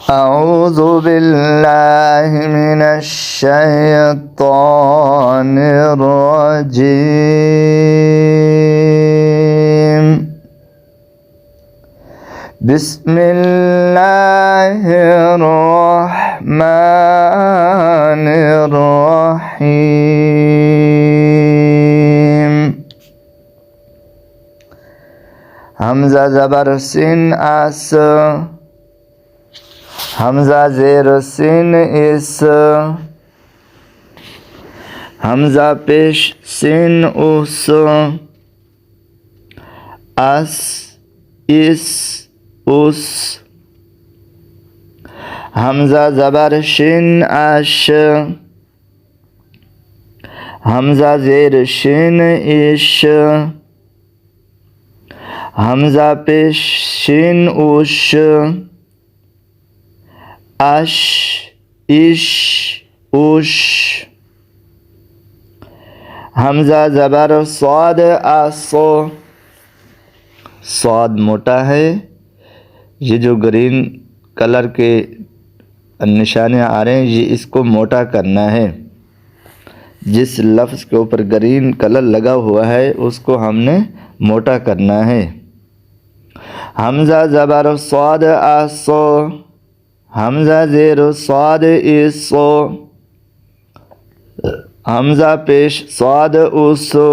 अऊज़ु बिल्लाहि मिनश शैतानिर रजीम। बिस्मिल्लाहिर रहमानिर रहीम। हमज़ा ज़बर सिन आस, हमज़ा ज़ेर सिन इस, हमज़ा पेश सिन उस, अस इस उस, हमज़ा ज़बर शिन आश, हमज़ा ज़ेर शिन इश, हमज़ा पेश शिन उश, अश इश उश, हमज़ा ज़बर स्वाद आसो। स्वाद मोटा है। ये जो ग्रीन कलर के निशाने आ रहे हैं, ये इसको मोटा करना है। जिस लफ्ज़ के ऊपर ग्रीन कलर लगा हुआ है उसको हमने मोटा करना है। हमज़ा ज़बर स्वाद आसो, हमज़ा ज़ेर स्वाद इसो, हमज़ा पेश स्वाद उसो,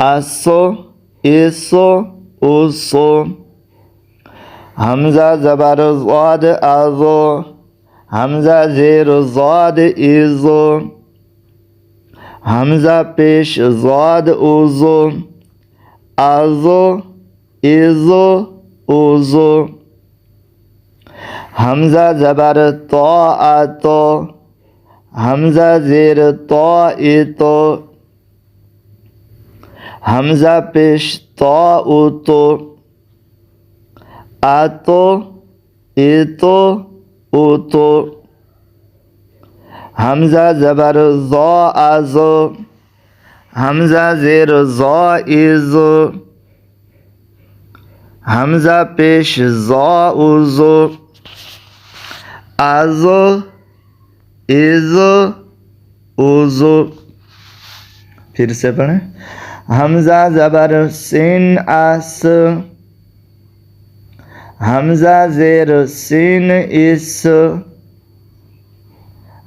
असो इसो उसो, हमज़ा ज़बर ज़ाद आज़ो, हमज़ा ज़ेर ज़ाद इज़ो, हमज़ा पेश ज़ाद उज़ो, आज़ो इज़ो उज़ो, हमज़ा ज़बर तो आतो, हमज़ा ज़ेर तो इतो, हमज़ा पेश तो उतो, आतो इतो उतो, हमज़ा ज़बर ज़ो आज़ो, हमज़ा ज़ेर ज़ो इज़ो, हमज़ा पेश ज़ो उज़ो, आज़ो इज़ो उज़ो। फिर से पढ़ें। हमज़ा ज़बर सिन आस, हमज़ा ज़ेर सिन इस,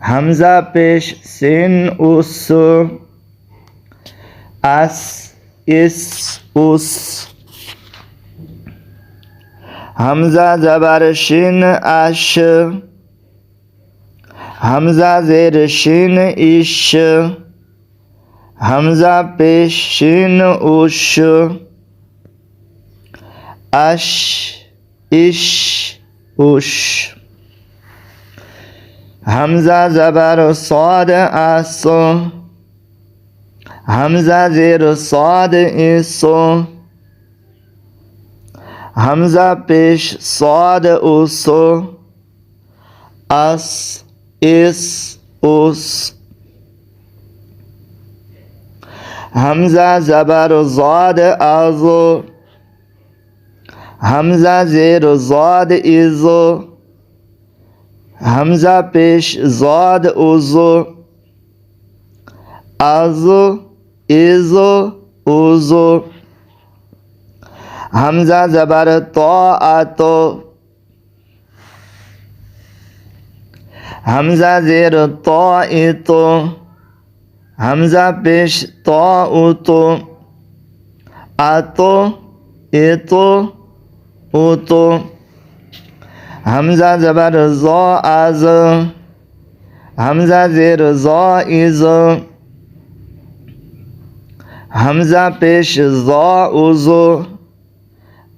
हमज़ा पेश सिन उस, अस इस उस, हमज़ा ज़बर शिन आश, हमज़ा ज़ेर शिन इश, हमज़ा पेश शिन उश, अश इश उश, हमज़ा ज़बर स्वाद आसो, हमज़ा ज़ेर स्वाद इसो, हमज़ा पेश स्वाद उसो, अस इस उस, हमज़ा ज़बर ज़ाद आज़ो, हमज़ा ज़ेर ज़ाद इज़ो, हमज़ा पेश ज़ाद उज़ो, आज़ो इज़ो उज़ो, हमज़ा ज़बर तो आतो, हमज़ा ज़ेर तो इतो, हमज़ा पेश तो उतो, आतो इतो उतो, हमज़ा ज़बर ज़ो आज़, हमज़ा ज़ेर ज़ो इज़, हमज़ा पेश ज़ो उज़ो,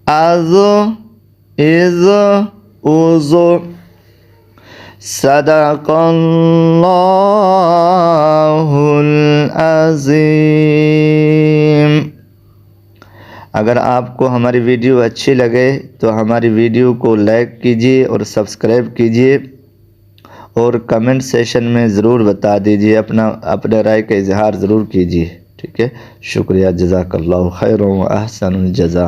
आज़ो इज़ो उज़ो। सदक़ल्लाहुल अज़ीम। अगर आपको हमारी वीडियो अच्छी लगे तो हमारी वीडियो को लाइक कीजिए और सब्सक्राइब कीजिए और कमेंट सेशन में ज़रूर बता दीजिए, अपने राय का इजहार ज़रूर कीजिए। ठीक है, शुक्रिया, जज़ाकल्लाहु खैरन व अहसनुल जज़ा।